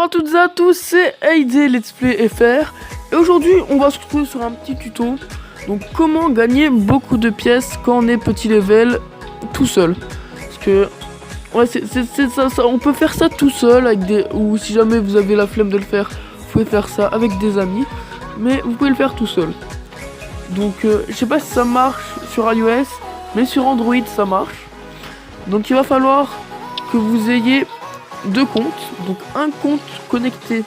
à toutes et à tous, c'est AD Let's Play FR. Et aujourd'hui on va se retrouver sur un petit tuto. Donc comment gagner beaucoup de pièces quand on est petit level tout seul. Parce que ouais, c'est ça, on peut faire ça tout seul avec des, ou si jamais vous avez la flemme de le faire, vous pouvez faire ça avec des amis. Mais vous pouvez le faire tout seul. Donc je sais pas si ça marche sur iOS, mais sur Android ça marche. Donc il va falloir que vous ayez deux comptes. Donc un compte connecté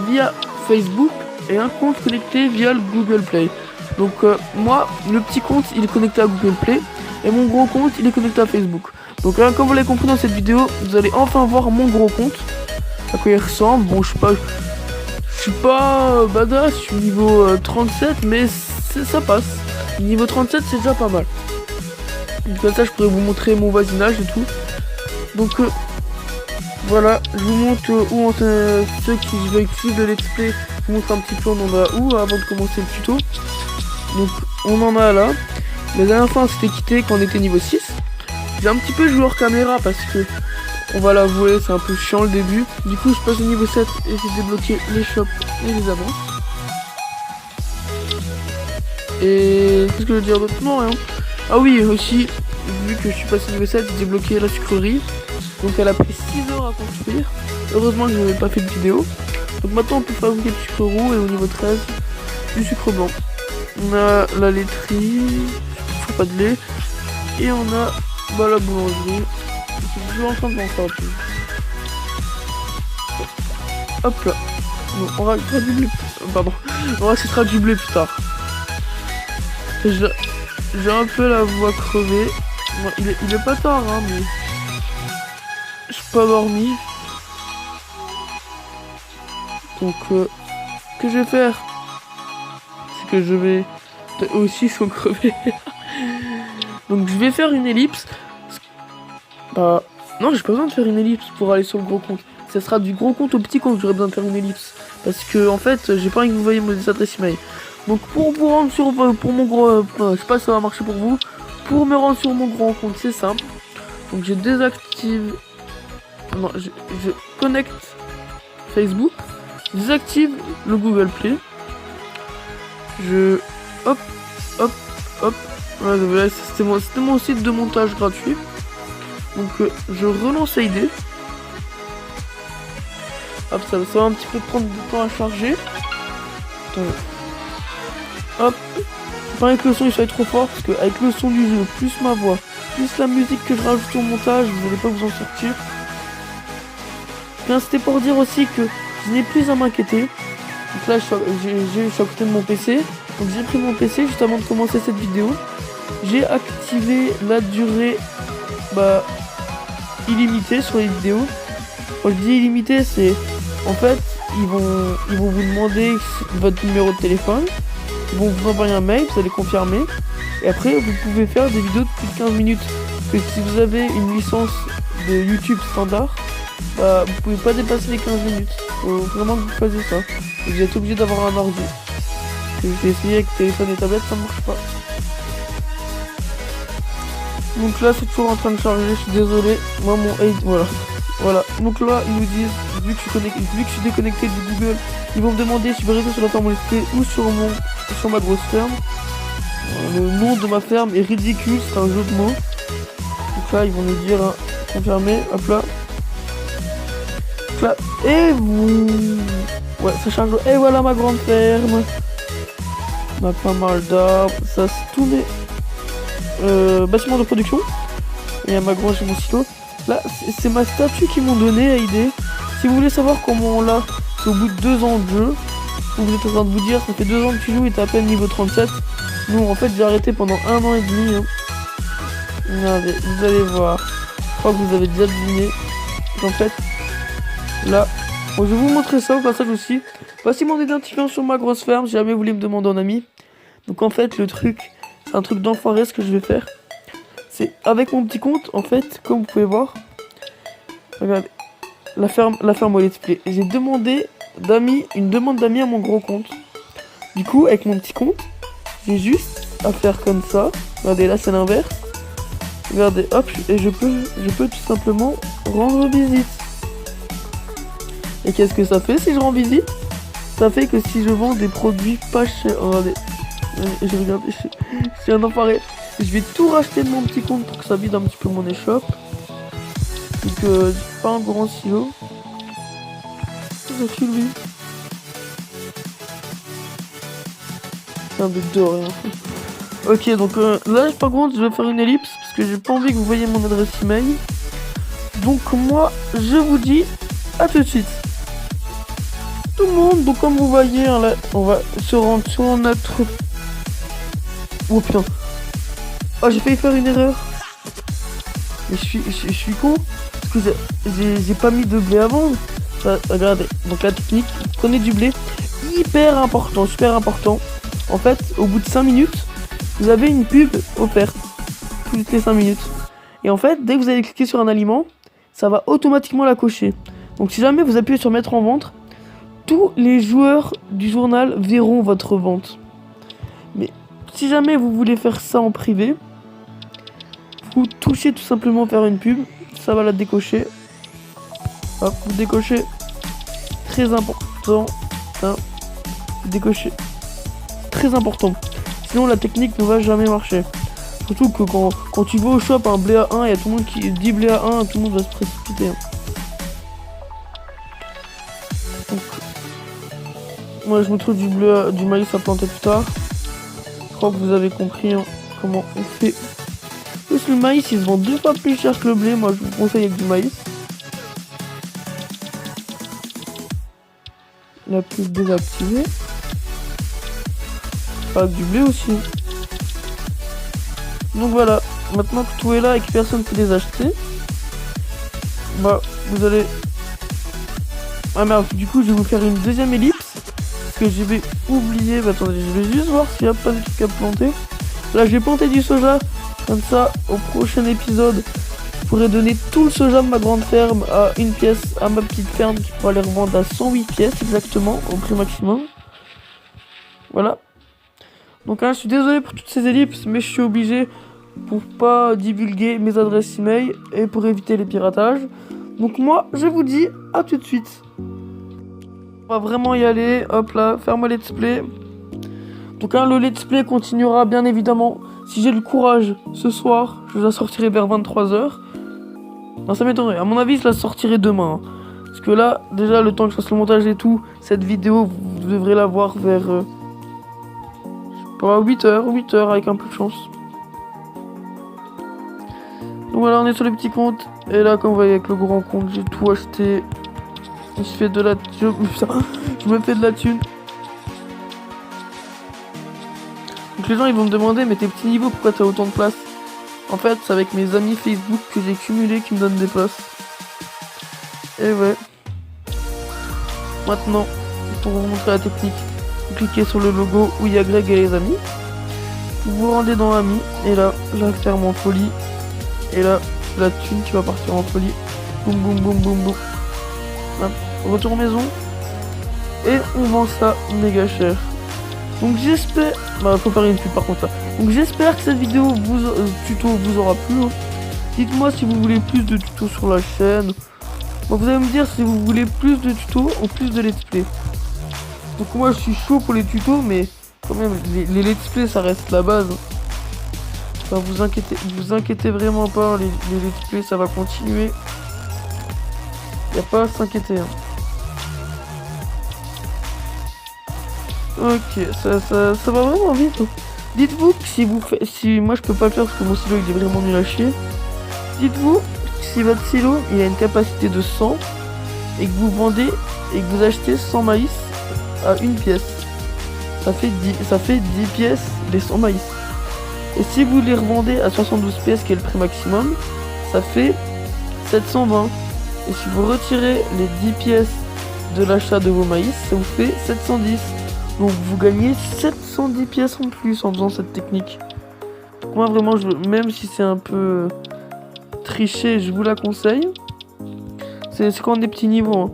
via Facebook et un compte connecté via le Google Play. Donc moi, le petit compte il est connecté à Google Play et mon gros compte il est connecté à Facebook. Donc là, comme vous l'avez compris dans cette vidéo, vous allez enfin voir mon gros compte, à quoi il ressemble. Bon, je suis pas badass, je suis niveau 37, mais ça passe. Niveau 37 c'est déjà pas mal. Comme ça je pourrais vous montrer mon voisinage et tout. Donc voilà, je vous montre où on ceux qui veulent suivre le let's play, je vous montre un petit peu on en a où avant de commencer le tuto. Donc on en a là. La dernière fois on s'était quitté quand on était niveau 6. J'ai un petit peu joué hors caméra parce que on va l'avouer, c'est un peu chiant le début. Du coup je passe au niveau 7 et j'ai débloqué les shops et les annonces. Et qu'est-ce que je veux dire d'autre? Non, rien. Ah oui, aussi, vu que je suis passé au niveau 7, j'ai débloqué la sucrerie. Donc elle a pris 6 heures à construire. Heureusement que je n'avais pas fait de vidéo. Donc maintenant on peut fabriquer du sucre roux et au niveau 13, du sucre blanc. On a la laiterie, faut pas de lait. Et on a la boulangerie. Je suis toujours en train de m'en faire plus. Hop là. Bon, on rajoutera du blé. Pardon. On rajoutera du blé plus tard. J'ai un peu la voix crevée. Bon, il est pas tard, hein, mais je suis pas dormi. Donc, ce que je vais faire, c'est que je vais aussi sont crevés. Donc, je vais faire une ellipse. Bah, non, j'ai pas besoin de faire une ellipse pour aller sur le gros compte. Ça sera du gros compte au petit compte que j'aurai besoin de faire une ellipse. Parce que, en fait, j'ai pas envie que vous voyez mes adresses email. Donc pour vous rendre sur pour mon gros je sais pas si ça va marcher pour vous. Pour me rendre sur mon grand compte, c'est simple. Donc je désactive. Non, je connecte Facebook, désactive le Google Play. Hop. Voilà, c'était mon site de montage gratuit. Donc je relance AD. Hop, ça va un petit peu prendre du temps à charger. Attends. Hop, pas que le son il soit trop fort, parce que avec le son du jeu, plus ma voix, plus la musique que je rajoute au montage, vous n'allez pas vous en sortir. Bien, c'était pour dire aussi que je n'ai plus à m'inquiéter. Donc là, je suis à côté de mon PC. Donc j'ai pris mon PC juste avant de commencer cette vidéo. J'ai activé la durée illimitée sur les vidéos. Quand je dis illimité, c'est en fait ils vont vous demander votre numéro de téléphone. Ils vont vous envoyer un mail, vous allez confirmer. Et après, vous pouvez faire des vidéos de plus de 15 minutes. Parce que si vous avez une licence de YouTube standard, vous pouvez pas dépasser les 15 minutes. Faut vraiment que vous fassiez ça. Et vous êtes obligé d'avoir un ordi. J'ai essayé avec téléphone et tablette, ça marche pas. Donc là, c'est toujours en train de charger, je suis désolé. Moi, mon aid, voilà. Donc là, ils nous disent, vu que je suis déconnecté du Google, ils vont me demander si je vais rester sur la ferme ou sur ma grosse ferme. Le nom de ma ferme est ridicule, c'est un jeu de mots. Donc là, ils vont nous dire, hein, confirmer, hop là. Donc là, et vous... Ouais, ça charge. Et voilà ma grande ferme. On a pas mal d'arbres. Ça, c'est tous mes bâtiments de production. Et il y a ma grange et mon silo. Là, c'est ma statue qu'ils m'ont donné à idée. Si vous voulez savoir comment on l'a, c'est au bout de 2 ans de jeu. Vous êtes en train de vous dire, ça fait 2 ans que tu joues et t'es à peine niveau 37. Nous, en fait, j'ai arrêté pendant 1 an et demi. Hein. Regardez, vous allez voir. Je crois que vous avez déjà deviné. En fait, là, bon, je vais vous montrer ça au passage aussi. Voici mon identifiant sur ma grosse ferme, si jamais vous voulez me demander en ami. Donc en fait, le truc, c'est un truc d'enfoiré ce que je vais faire. C'est avec mon petit compte, en fait, comme vous pouvez voir. Regardez, la ferme au let's play. J'ai demandé une demande d'amis à mon gros compte. Du coup, avec mon petit compte, j'ai juste à faire comme ça. Regardez, là c'est l'inverse. Regardez, hop, et je peux tout simplement rendre visite. Et qu'est-ce que ça fait si je rends visite? Ça fait que si je vends des produits pas chers... Regardez, je regarde, je suis un enfoiré. Je vais tout racheter de mon petit compte pour que ça vide un petit peu mon échoppe. Donc j'ai pas un grand silo. Je suis lui. Un bête de rien. Ok, donc là par contre je vais faire une ellipse parce que j'ai pas envie que vous voyez mon adresse email. Donc moi je vous dis à tout de suite. Tout le monde, donc comme vous voyez hein, là, on va se rendre sur notre... Oh putain. Oh j'ai failli faire une erreur. Mais je suis con. Parce que j'ai pas mis de blé avant. Ça, regardez, donc la technique, prenez du blé. Hyper important, super important. En fait, au bout de 5 minutes, vous avez une pub offerte. Toutes les 5 minutes. Et en fait, dès que vous allez cliquer sur un aliment, ça va automatiquement la cocher. Donc si jamais vous appuyez sur mettre en vente, tous les joueurs du journal verront votre vente. Mais si jamais vous voulez faire ça en privé, vous touchez tout simplement faire une pub, ça va la décocher. Hop, vous décochez. Très important. Hein, décocher. Très important. Sinon la technique ne va jamais marcher. Surtout que quand tu vas au shop un blé à 1, il y a tout le monde qui dit blé à 1, tout le monde va se précipiter. Hein. Donc, moi je me trouve du maïs à planter plus tard. Je crois que vous avez compris hein, comment on fait. Plus le maïs il se vend 2 fois plus cher que le blé, moi je vous conseille avec du maïs. La pub désactivée. Avec du blé aussi. Donc voilà, maintenant que tout est là et que personne ne peut les acheter, bah vous allez... Ah merde, du coup je vais vous faire une deuxième ellipse. Parce que je vais oublier, bah attendez, je vais juste voir s'il n'y a pas de trucs à planter. Là j'ai planté du soja, comme ça au prochain épisode, je pourrais donner tout le soja de ma grande ferme à une pièce à ma petite ferme qui pourra les revendre à 108 pièces exactement, au prix maximum. Voilà. Donc hein, je suis désolé pour toutes ces ellipses, mais je suis obligé pour pas divulguer mes adresses email et pour éviter les piratages. Donc moi, je vous dis à tout de suite. On va vraiment y aller. Hop là, ferme le let's play. Donc hein, le let's play continuera bien évidemment. Si j'ai le courage, ce soir, je la sortirai vers 23h. Non, ça m'étonnerait. À mon avis, je la sortirai demain. Hein. Parce que là, déjà, le temps que je fasse le montage et tout, cette vidéo, vous devrez la voir vers... 8h avec un peu de chance. Donc voilà, on est sur les petits comptes. Et là, comme vous voyez, avec le grand compte, j'ai tout acheté. Je fais de la... Je me fais de la thune. Donc les gens, ils vont me demander, mais tes petits niveaux, pourquoi t'as autant de place? En fait, c'est avec mes amis Facebook que j'ai cumulé qui me donnent des places. Et ouais. Maintenant, pour vous montrer la technique, vous cliquez sur le logo où il y a Greg et les amis. Vous vous rendez dans Amis. Et là, la ferme en folie. Et là, la thune qui va partir en folie. Boum boum boum boum boum. Hop, retour maison. Et on vend ça méga cher. Donc j'espère... Bah faut faire une pub par contre là. Donc j'espère que cette vidéo tuto vous aura plu. Hein. Dites-moi si vous voulez plus de tutos sur la chaîne. Bon, vous allez me dire si vous voulez plus de tutos ou plus de let's play. Donc moi je suis chaud pour les tutos, mais quand même les let's play ça reste la base. Enfin, vous inquiétez vraiment pas, les let's play ça va continuer. Y a pas à s'inquiéter. Hein. Ok, ça va vraiment vite. Hein. Dites-vous que si moi je peux pas le faire parce que mon silo il est vraiment nul à chier. Dites-vous que si votre silo il a une capacité de 100 et que vous vendez et que vous achetez 100 maïs à une pièce, ça fait 10 pièces les 100 maïs. Et si vous les revendez à 72 pièces qui est le prix maximum, ça fait 720. Et si vous retirez les 10 pièces de l'achat de vos maïs, ça vous fait 710. Donc vous gagnez 710 pièces en plus en faisant cette technique. Moi vraiment, même si c'est un peu triché, je vous la conseille. C'est quand on est petits niveaux. Hein.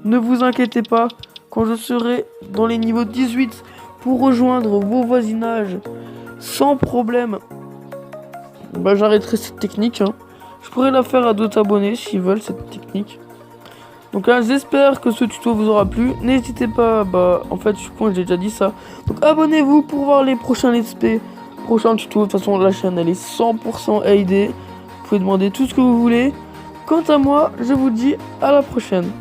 Ne vous inquiétez pas, quand je serai dans les niveaux 18 pour rejoindre vos voisinages sans problème, bah j'arrêterai cette technique. Hein. Je pourrais la faire à d'autres abonnés s'ils veulent cette technique. Donc là, j'espère que ce tuto vous aura plu. N'hésitez pas, en fait, je suis con, j'ai déjà dit ça. Donc abonnez-vous pour voir les prochains let's play, prochains tutos. De toute façon, la chaîne, elle est 100% aidée. Vous pouvez demander tout ce que vous voulez. Quant à moi, je vous dis à la prochaine.